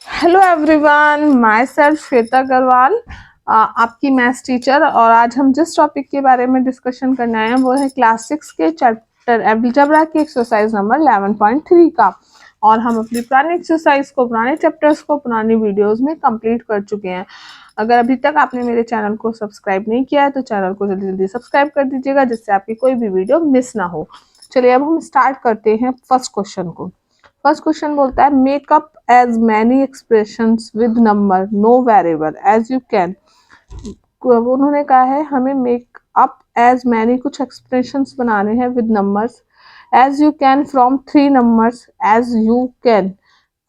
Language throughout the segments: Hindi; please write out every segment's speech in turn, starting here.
Hello everyone, my self Shweta Agarwal, आपकी मैथ्स टीचर। और आज हम जिस टॉपिक के बारे में डिस्कशन करने आए हैं वो है क्लास 6 के चैप्टर अलजेब्रा की एक्सरसाइज नंबर 11.3 का। और हम अपनी पुरानी एक्सरसाइज को, पुराने चैप्टर्स को पुरानी वीडियोस में कंप्लीट कर चुके हैं। अगर अभी तक आपने मेरे चैनल को सब्सक्राइब नहीं किया है तो चैनल को जल्दी जल्दी सब्सक्राइब कर दीजिएगा, जिससे आपकी कोई भी वीडियो मिस ना हो। चलिए अब हम स्टार्ट करते हैं फर्स्ट क्वेश्चन को। फर्स्ट क्वेश्चन बोलता है make up as many expressions with number no variable as you can. उन्होंने कहा है हमें मेक अप एज मैनी कुछ एक्सप्रेशंस बनाने हैं with numbers as you can from three numbers as you can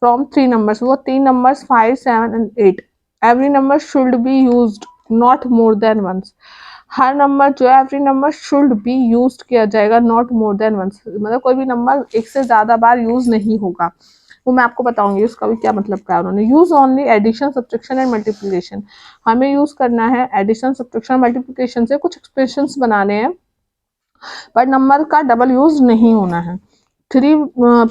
from three numbers. वो तीन numbers 5, 7 and 8। Every number should be used not more than once. हर नंबर जो है every number should B use किया जाएगा, नॉट मोर देन वंस, मतलब कोई भी नंबर एक से ज्यादा बार यूज नहीं होगा। वो मैं आपको बताऊंगी उसका भी क्या मतलब क्या है। उन्होंने use only addition, subtraction and multiplication. हमें यूज करना है एडिशन, सब्ट्रैक्शन, मल्टीप्लिकेशन से कुछ एक्सप्रेशंस बनाने हैं, पर नंबर का डबल यूज नहीं होना है। थ्री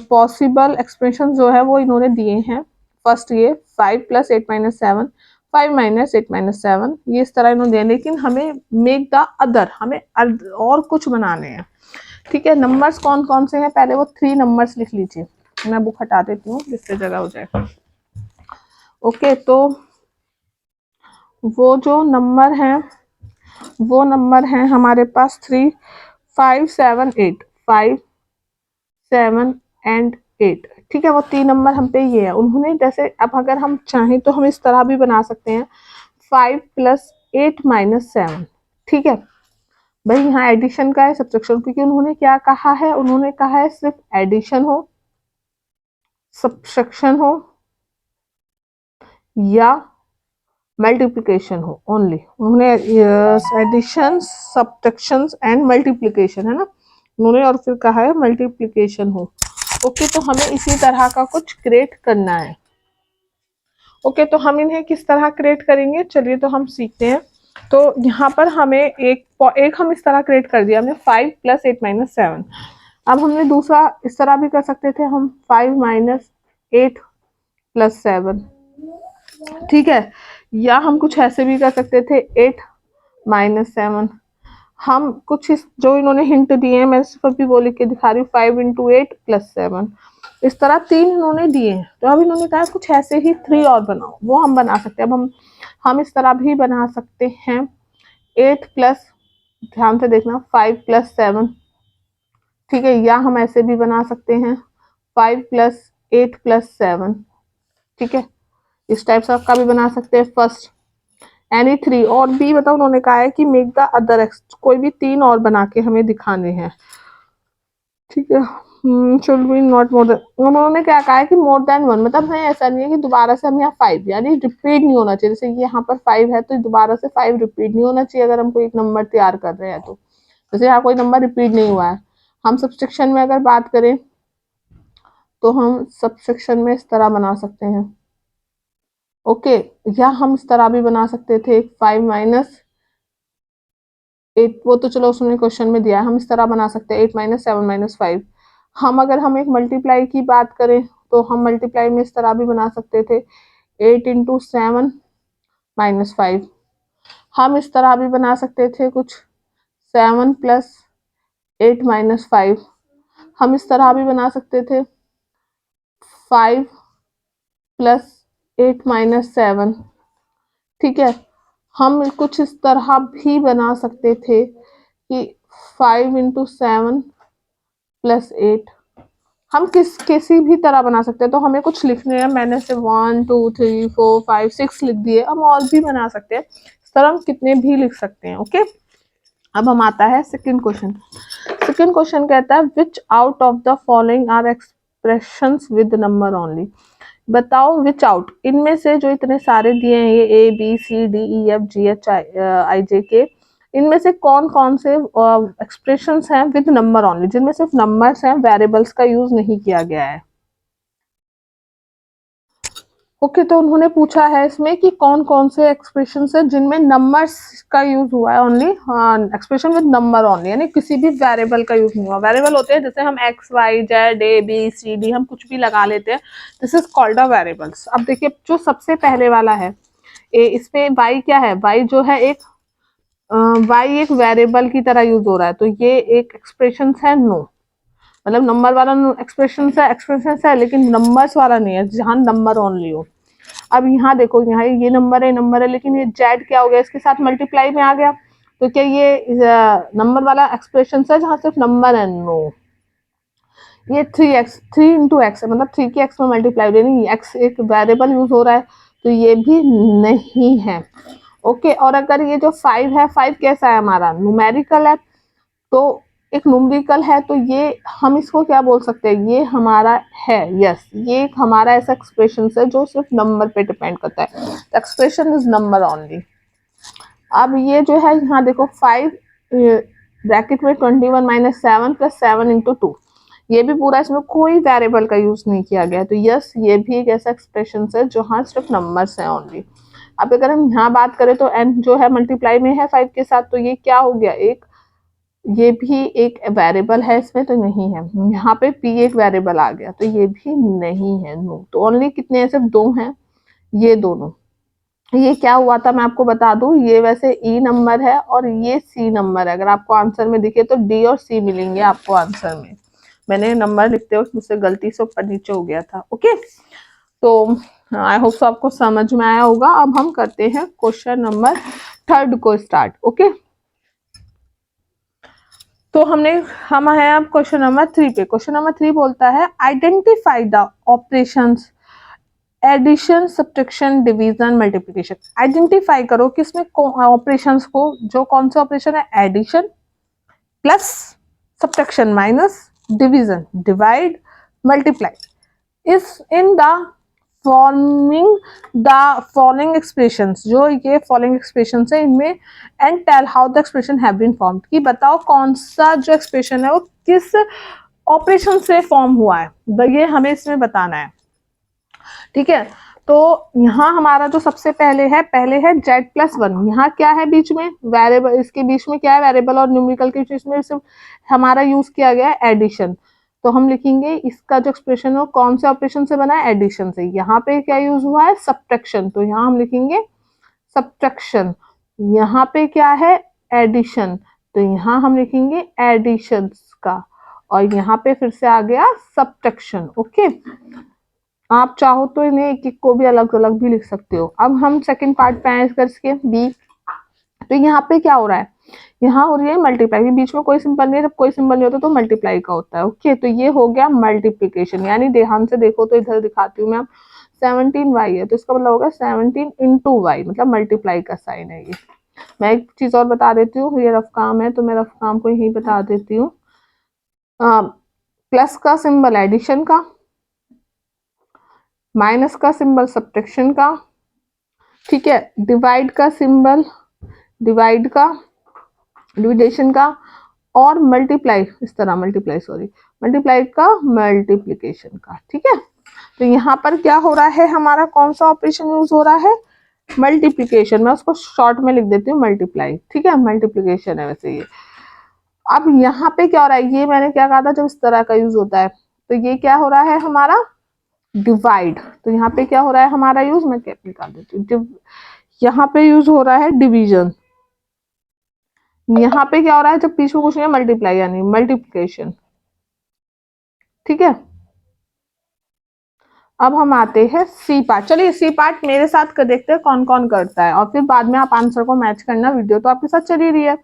पॉसिबल एक्सप्रेशन जो है वो इन्होंने दिए हैं। फर्स्ट ये 5 + 8 - 7, 5 - 8 - 7, ये इस तरह इन्होंने दिया, लेकिन हमें मेक द अदर, हमें और कुछ बनाने हैं। ठीक है, नंबर्स कौन कौन से हैं पहले वो थ्री नंबर्स लिख लीजिए। मैं बुक हटा देती हूँ जिससे जगह हो जाए। ओके, तो वो जो नंबर हैं वो नंबर हैं हमारे पास 3, 5, 7, 8, 5, 7 एंड 8। ठीक है, वो तीन नंबर हम पे ये है। उन्होंने जैसे अब अगर हम चाहें तो हम इस तरह भी बना सकते हैं 5 + 8 - 7। ठीक है भाई, यहाँ एडिशन का है, सब्ट्रैक्शन, क्योंकि उन्होंने क्या कहा है, उन्होंने कहा है सिर्फ एडिशन हो, सब्ट्रैक्शन हो या मल्टीप्लिकेशन हो ओनली। उन्होंने एडिशन, सब्ट्रैक्शन एंड मल्टीप्लिकेशन है ना, उन्होंने और फिर कहा है मल्टीप्लिकेशन हो। ओके, तो हमें इसी तरह का कुछ क्रिएट करना है। ओके, तो हम इन्हें किस तरह क्रिएट करेंगे, चलिए तो हम सीखते हैं। तो यहाँ पर हमें एक हम इस तरह क्रिएट कर दिया हमने 5 + 8 - 7। अब हमने दूसरा इस तरह भी कर सकते थे हम 5 - 8 + 7। ठीक है, या हम कुछ ऐसे भी कर सकते थे 8 - 7। हम कुछ इस जो इन्होंने हिंट दिए हैं मैं सिर्फ अभी वो लिख के दिखा रही हूँ, 5 × 8 + 7। इस तरह तीन इन्होंने दिए हैं, तो अब इन्होंने कहा कुछ ऐसे ही थ्री और बनाओ, वो हम बना सकते हैं। अब हम इस तरह भी बना सकते हैं 8 प्लस, ध्यान से देखना, 5 + 7। ठीक है, या हम ऐसे भी बना सकते हैं 5 + 8 + 7। ठीक है, इस टाइप से का भी बना सकते हैं फर्स्ट एनी थ्री। और बी बताओ, उन्होंने कहा है कि मेक द अदर एक्स, कोई भी तीन और बना के हमें दिखाने हैं। ठीक है, should be not more then, उन्होंने क्या कहा है कि मोर देन वन, मतलब है ऐसा नहीं है कि दोबारा से हम यहाँ 5, यानी रिपीट नहीं होना चाहिए। जैसे यहाँ पर 5 है तो दोबारा से 5 रिपीट नहीं होना चाहिए अगर हम कोई एक नंबर तैयार कर रहे हैं तो। जैसे यहाँ कोई नंबर रिपीट नहीं हुआ है। हम सब्सट्रैक्शन में अगर बात करें तो हम सब्सट्रैक्शन में इस तरह बना सकते हैं। ओके, या हम इस तरह भी बना सकते थे 5 - 8, वो तो चलो उसने क्वेश्चन में दिया है, हम इस तरह बना सकते हैं 8 - 7 - 5। हम एक मल्टीप्लाई की बात करें तो हम मल्टीप्लाई में इस तरह भी बना सकते थे 8 × 7 - 5। हम इस तरह भी बना सकते थे कुछ 7 + 8 - 5। हम इस तरह भी बना सकते थे 5 + 8 - 7। ठीक है, हम कुछ इस तरह भी बना सकते थे कि 5 × 7 + 8। हम किसी भी तरह बना सकते हैं। तो हमें कुछ लिखने हैं, मैंने से 1, 2, 3, 4, 5, 6 लिख दिए। हम और भी बना सकते हैं, इस तरह हम कितने भी लिख सकते हैं। ओके, अब हम आता है सेकंड क्वेश्चन। सेकंड क्वेश्चन कहता है which out of the following are expressions with number only. बताओ विच आउट, इनमें से जो इतने सारे दिए हैं ये A B C D E F G H I J K, इनमें से कौन कौन से एक्सप्रेशंस हैं विद नंबर ओनली, जिनमें सिर्फ नंबर्स हैं, वेरिएबल्स का यूज नहीं किया गया है। ओके तो उन्होंने पूछा है इसमें कि कौन कौन से एक्सप्रेशन है जिनमें नंबर्स का यूज हुआ है, only expression with number only, यानी किसी भी वेरिएबल का यूज नहीं हुआ। वेरिएबल होते हैं जैसे हम X Y Z A B C D हम कुछ भी लगा लेते हैं, this is called a variables. अब देखिए जो सबसे पहले वाला है इसमें वाई क्या है, वाई जो है एक वाई एक वेरिएबल की तरह यूज हो रहा है, तो ये एक एक्सप्रेशन है नो, मतलब नंबर वाला एक्सप्रेशन है लेकिन नंबर्स वाला नहीं है जहां नंबर ओनली हो। अब यहाँ देखो, यहाँ ये नंबर है लेकिन ये जेड क्या हो गया, इसके साथ मल्टीप्लाई में आ गया, तो क्या ये नंबर वाला एक्सप्रेशन है जहां सिर्फ नंबर है, नो। ये 3x 3 × x है, मतलब 3 की x में मल्टीप्लाई, यानी x एक वेरिएबल यूज हो रहा है, तो ये भी नहीं है। ओके और अगर ये जो 5 है, 5 कैसा है हमारा, न्यूमेरिकल है, तो एक न्यूमेरिकल है, तो ये हम इसको क्या बोल सकते हैं, ये हमारा है, यस ये एक हमारा ऐसा एक्सप्रेशन है जो सिर्फ नंबर पे डिपेंड करता है, एक्सप्रेशन इज नंबर ओनली। अब ये जो है यहाँ देखो 5 ब्रैकेट में 21 - 7 + 7 × 2, ये भी पूरा, इसमें कोई वेरिएबल का यूज नहीं किया गया, तो यस ये भी एक ऐसा एक्सप्रेशन है जो हाँ सिर्फ नंबर्स है ओनली। अब अगर हम यहाँ बात करें तो n जो है मल्टीप्लाई में है 5 के साथ, तो ये क्या हो गया, एक ये भी एक वेरिएबल है इसमें, तो नहीं है। यहाँ पे p एक वेरिएबल आ गया, तो ये भी नहीं है, नो। तो ओनली कितने हैं, सिर्फ 2 हैं, ये दोनों। ये क्या हुआ था मैं आपको बता दूं, ये वैसे ई नंबर है और ये सी नंबर है, अगर आपको आंसर में दिखे तो डी और सी मिलेंगे आपको आंसर में। मैंने नंबर लिखते वक्त मुझसे गलती से ऊपर नीचे हो गया था। ओके तो आई होप सो आपको समझ में आया होगा। अब हम करते हैं क्वेश्चन नंबर 3 को स्टार्ट। ओके तो हम है अब क्वेश्चन नंबर 3 पे। क्वेश्चन नंबर 3 बोलता है identify the operations addition subtraction division multiplication. Identify करो कि इसमें ऑपरेशंस को, जो कौन से ऑपरेशन है, addition plus subtraction minus division divide multiply is in the forming the following expressions, जो ये फॉलोइंग एक्सप्रेशंस है इनमें, and tell how the expression have been formed, कि बताओ कौन सा जो एक्सप्रेशन है वो किस ऑपरेशन से फॉर्म हुआ है, ये हमें इसमें बताना है। ठीक है तो यहाँ हमारा जो सबसे पहले है z+1, यहाँ क्या है बीच में वेरिएबल, इसके बीच में क्या है, वेरिएबल और न्यूमेरिकल के बीच में सिर्फ हमारा यूज किया गया है एडिशन, तो हम लिखेंगे इसका जो एक्सप्रेशन है कौन से ऑपरेशन से बना है, एडिशन से। यहाँ पे क्या यूज हुआ है, सब्ट्रैक्शन, तो यहाँ हम लिखेंगे सब्ट्रैक्शन। यहाँ पे क्या है, एडिशन, तो यहाँ हम लिखेंगे एडिशन का, और यहाँ पे फिर से आ गया सब्ट्रैक्शन। ओके आप चाहो तो इन्हें एक एक को भी अलग अलग भी लिख सकते हो। अब हम सेकंड पार्ट पे आए करके बी, तो यहाँ पे क्या हो रहा है, यहाँ हो रही है मल्टीप्लाई, बीच में कोई सिंबल नहीं है, जब कोई सिंबल नहीं होता तो मल्टीप्लाई का होता है। ओके तो ये हो गया मल्टीप्लीकेशन, यानी ध्यान से देखो तो इधर दिखाती हूँ मैं, 17y है तो इसका मतलब होगा 17 × y, मतलब मल्टीप्लाई का साइन है ये। मैं एक चीज और बता देती हूँ, ये रफ काम है तो मैं रफ काम को यही बता देती हूँ। प्लस का सिंबल एडिशन का, माइनस का सिंबल सब्ट्रैक्शन का, ठीक है, डिवाइड का सिंबल डिवाइड का, डिविडेशन का, और मल्टीप्लाई इस तरह मल्टीप्लाई का मल्टीप्लिकेशन का। ठीक है तो यहाँ पर क्या हो रहा है, हमारा कौन सा ऑपरेशन यूज हो रहा है, मल्टीप्लिकेशन, मैं उसको शॉर्ट में लिख देती हूँ मल्टीप्लाई। ठीक है मल्टीप्लिकेशन है वैसे ये। अब यहाँ पे क्या हो रहा है, ये मैंने क्या कहा था, जब इस तरह का यूज होता है तो ये क्या हो रहा है हमारा डिवाइड, तो यहाँ पे क्या हो रहा है हमारा यूज, मैं कैप निकाल देती हूँ, यहाँ पे यूज हो रहा है डिवीजन, यहाँ पे क्या हो रहा है, जब बीच में कुछ नहीं है, मल्टीप्लाई यानी मल्टीप्लिकेशन। ठीक है अब हम आते हैं सी पार्ट। चलिए सी पार्ट मेरे साथ कर देखते हैं कौन कौन करता है, और फिर बाद में आप आंसर को मैच करना, वीडियो तो आपके साथ चली रही है।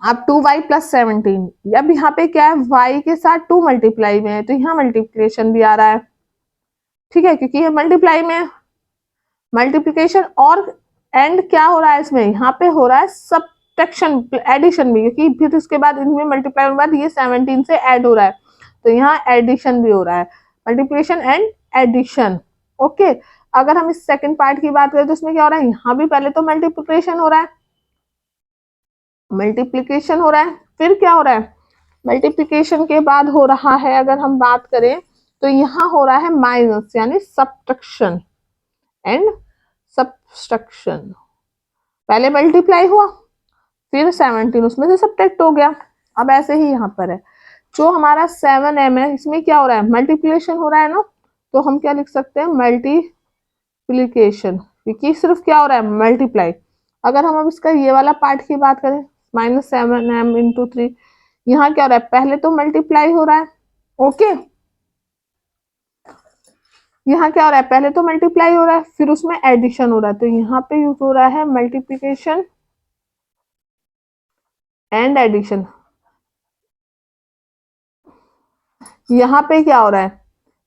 अब 2y + 17, अब यहाँ पे क्या है, y के साथ 2 मल्टीप्लाई में है, तो यहाँ मल्टीप्लिकेशन भी आ रहा है। ठीक है क्योंकि ये मल्टीप्लाई में है, मल्टीप्लिकेशन, और एंड क्या हो रहा है इसमें, यहाँ पे हो रहा है सब्ट्रैक्शन, एडिशन भी, क्योंकि फिर उसके बाद इनमें मल्टीप्लाई के बाद ये 17 से ऐड हो रहा है, तो यहाँ एडिशन भी हो रहा है, मल्टीप्लिकेशन एंड एडिशन। ओके अगर हम इस सेकंड पार्ट की बात करें तो इसमें क्या हो रहा है, यहाँ भी पहले तो मल्टीप्लिकेशन हो रहा है, फिर क्या हो रहा है, मल्टीप्लिकेशन के बाद हो रहा है, अगर हम बात करें तो यहाँ हो रहा है माइनस यानी सब्ट्रैक्शन एंड सब्ट्रैक्शन। पहले मल्टीप्लाई हुआ, फिर 17 उसमें से सब्ट्रैक्ट हो गया। अब ऐसे ही यहाँ पर है, जो हमारा 7m है इसमें क्या हो रहा है, मल्टीप्लिकेशन हो रहा है ना, तो हम क्या लिख सकते हैं, मल्टीप्लिकेशन, क्योंकि सिर्फ क्या हो रहा है, मल्टीप्लाई। अगर हम अब इसका ये वाला पार्ट की बात करें, -7m इंटू 3, यहाँ क्या हो रहा है, पहले तो मल्टीप्लाई हो रहा है, ओके, यहाँ क्या हो रहा है, पहले तो मल्टीप्लाई हो रहा है, फिर उसमें एडिशन हो रहा है, तो यहाँ पे यूज हो रहा है मल्टीप्लिकेशन एंड एडिशन। यहाँ पे क्या हो रहा है,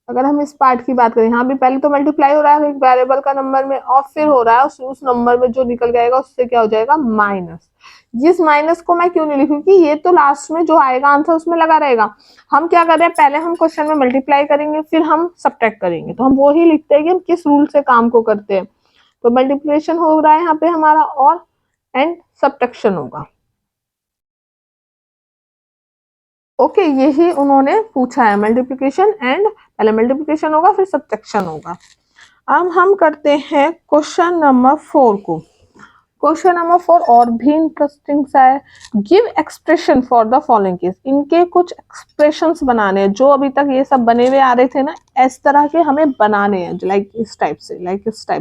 अगर हम इस पार्ट की बात करें, यहाँ भी पहले तो मल्टीप्लाई हो रहा है एक वेरिएबल का नंबर में, और फिर हो रहा है उस नंबर में जो निकल जाएगा उससे क्या हो जाएगा, माइनस। जिस माइनस को मैं क्यों नहीं लिखूं, क्योंकि ये तो लास्ट में जो आएगा आंसर उसमें लगा रहेगा। हम क्या कर रहे हैं, पहले हम क्वेश्चन में मल्टीप्लाई करेंगे, फिर हम सब्ट्रैक्ट करेंगे, तो हम वो ही लिखते हैं कि हम किस रूल से काम को करते हैं। तो मल्टीप्लिकेशन हो रहा है यहाँ पे हमारा, और एंड सब्ट्रैक्शन होगा। ओके, यही उन्होंने पूछा है, मल्टीप्लिकेशन एंड, पहले मल्टीप्लिकेशन होगा फिर सब्ट्रैक्शन होगा। अब हम करते हैं क्वेश्चन नंबर 4 को। क्वेश्चन नंबर 4 और भी इंटरेस्टिंग सा है। Give expression for the following case. इनके कुछ एक्सप्रेशंस बनाने हैं, जो अभी तक ये सब बने हुए आ रहे थे ना, इस तरह के हमें बनाने हैं, लाइक इस टाइप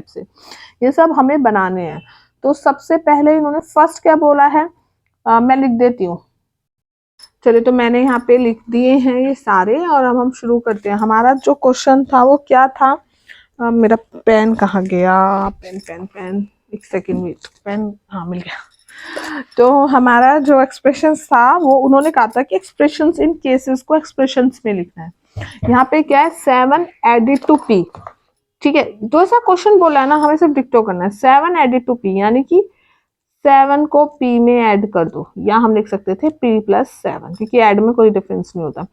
से ये सब हमें बनाने हैं। तो सबसे पहले इन्होंने फर्स्ट क्या बोला है, मैं लिख देती हूँ। चलिए, तो मैंने यहाँ पे लिख दिए हैं ये सारे, और अब हम शुरू करते हैं। हमारा जो क्वेश्चन था वो क्या था, मेरा पेन कहाँ गया, पेन एक सेकेंड वेट, पेन, हाँ मिल गया। तो हमारा जो एक्सप्रेशंस था वो उन्होंने कहा था कि एक्सप्रेशंस इन केसेस को एक्सप्रेशंस में लिखना है। यहाँ पे क्या है, 7 एडिड टू p, ठीक है, तो ऐसा क्वेश्चन बोला है ना, हमें सिर्फ डिक्टो करना है, 7 एडिड टू p, यानी कि 7 को p में ऐड कर दो, या हम लिख सकते थे p प्लस 7, क्योंकि ऐड में कोई डिफरेंस नहीं होता।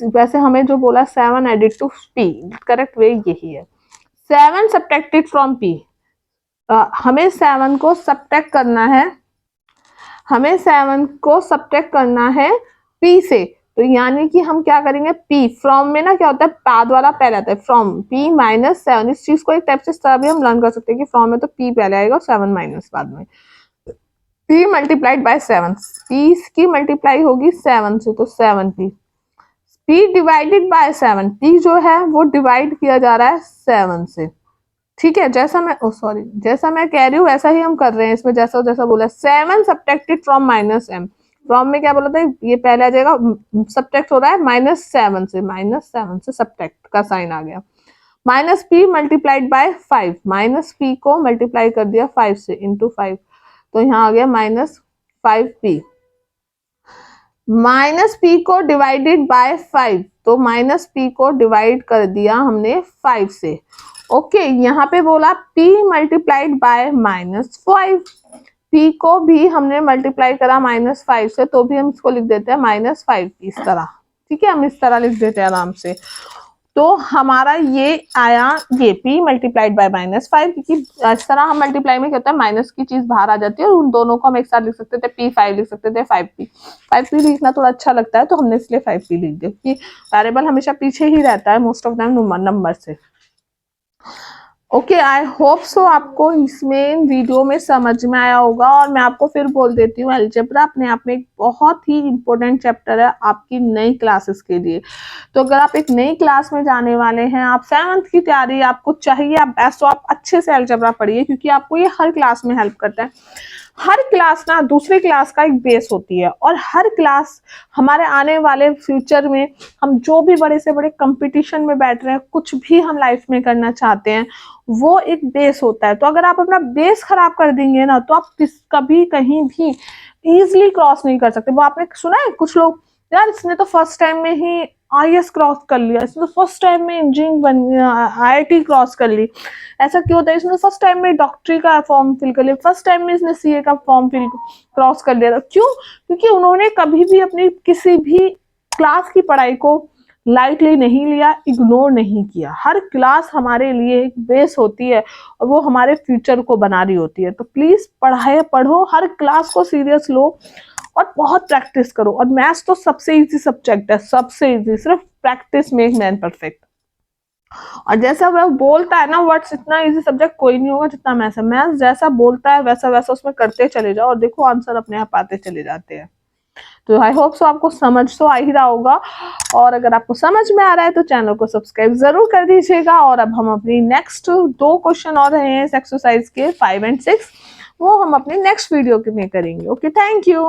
वैसे हमें जो बोला 7 added to p, correct way यही है। 7 सब्ट्रैक्टेड फ्रॉम p, हमें 7 को सब्ट्रैक्ट करना है, हमें 7 को सब्ट्रैक्ट करना है p से। तो यानी कि हम क्या करेंगे, p फ्रॉम में ना क्या होता है, बाद वाला पहले आता है, फ्रॉम p माइनस 7। इस चीज को एक टाइप से इस तरह भी हम लर्न कर सकते हैं कि फ्रॉम में तो p पहले आएगा और 7 माइनस बाद में। p मल्टीप्लाइड बाय 7, p की मल्टीप्लाई होगी 7 से, तो 7p। p divided by 7, p जो है वो डिवाइड किया जा रहा है 7 से, ठीक है। जैसा मैं जैसा मैं कह रही हूँ वैसा ही हम कर रहे हैं इसमें, जैसा जैसा बोला। 7 सब्ट्रैक्टेड फ्रॉम -m, फ्रॉम में क्या बोला था, ये पहले आ जाएगा, सब्ट्रैक्ट हो रहा है -7 से सब्ट्रैक्ट का साइन आ गया। -p मल्टीप्लाइड बाय 5, -p को मल्टीप्लाई कर दिया 5 से, इंटू 5, तो यहाँ आ गया -5p। -p को डिवाइडेड बाय 5, तो -p को डिवाइड कर दिया हमने 5 से, ओके। यहाँ पे बोला p मल्टीप्लाइड बाय -5, p को भी हमने मल्टीप्लाई करा -5 से, तो भी हम इसको लिख देते हैं -5 इस तरह, ठीक है, हम इस तरह लिख देते हैं आराम से। तो हमारा ये आया, ये p मल्टीप्लाइड बाय -5, क्योंकि इस तरह हम मल्टीप्लाई में क्या होता है, माइनस की चीज बाहर आ जाती है, और उन दोनों को हम एक साथ लिख सकते थे, p5 लिख सकते थे, 5p लिखना थोड़ा अच्छा लगता है, तो हमने इसलिए 5p लिख दिया, क्योंकि वेरिएबल हमेशा पीछे ही रहता है मोस्ट ऑफ टाइम नंबर से। ओके, आई होप सो आपको इसमें वीडियो में समझ में आया होगा। और मैं आपको फिर बोल देती हूँ, अलजेब्रा अपने आप में एक बहुत ही इंपॉर्टेंट चैप्टर है आपकी नई क्लासेस के लिए। तो अगर आप एक नई क्लास में जाने वाले हैं, आप 7th की तैयारी आपको चाहिए, आप बेस्ट, तो आप अच्छे से अलजेब्रा पढ़िए, क्योंकि आपको ये हर क्लास में हेल्प करता है। हर क्लास ना दूसरी क्लास का एक बेस होती है, और हर क्लास हमारे आने वाले फ्यूचर में, हम जो भी बड़े से बड़े कंपटीशन में बैठ रहे हैं, कुछ भी हम लाइफ में करना चाहते हैं, वो एक बेस होता है। तो अगर आप अपना बेस खराब कर देंगे ना, तो आप कभी कहीं भी इजीली क्रॉस नहीं कर सकते। वो आपने सुना है कुछ लोग, यार इसने तो फर्स्ट टाइम में ही IAS क्रॉस कर लिया, इसने तो फर्स्ट टाइम में इंजीनियरिंग बन IIT क्रॉस कर ली। ऐसा क्यों होता है, इसने फर्स्ट टाइम में डॉक्टरी का फॉर्म फिल कर लिया, फर्स्ट टाइम में इसने CA का फॉर्म फिल क्रॉस कर लिया। क्यों? क्योंकि उन्होंने कभी भी अपनी किसी भी क्लास की पढ़ाई को लाइटली नहीं लिया, इग्नोर नहीं किया। हर क्लास हमारे लिए एक बेस होती है, और वो हमारे फ्यूचर को बना रही होती है। तो प्लीज पढ़ो, हर क्लास को सीरियस लो, और बहुत प्रैक्टिस करो। और मैथ्स तो सबसे इजी सब्जेक्ट है, सबसे इजी, सिर्फ प्रैक्टिस मेक मैन परफेक्ट। और जैसा वह बोलता है ना वर्ड्स, इतना इजी सब्जेक्ट कोई नहीं होगा जितना मैथ्स है। मैथ्स जैसा बोलता है वैसा वैसा उसमें करते चले जाओ और देखो आंसर अपने आप आते चले जाते हैं। तो आई होप सो आपको समझ तो आ ही रहा होगा, और अगर आपको समझ में आ रहा है तो चैनल को सब्सक्राइब जरूर कर दीजिएगा। और अब हम अपनी नेक्स्ट 2 क्वेश्चन और रहे हैं एक्सरसाइज के 5 और 6, वो हम अपनी नेक्स्ट वीडियो में करेंगे। Okay, thank you.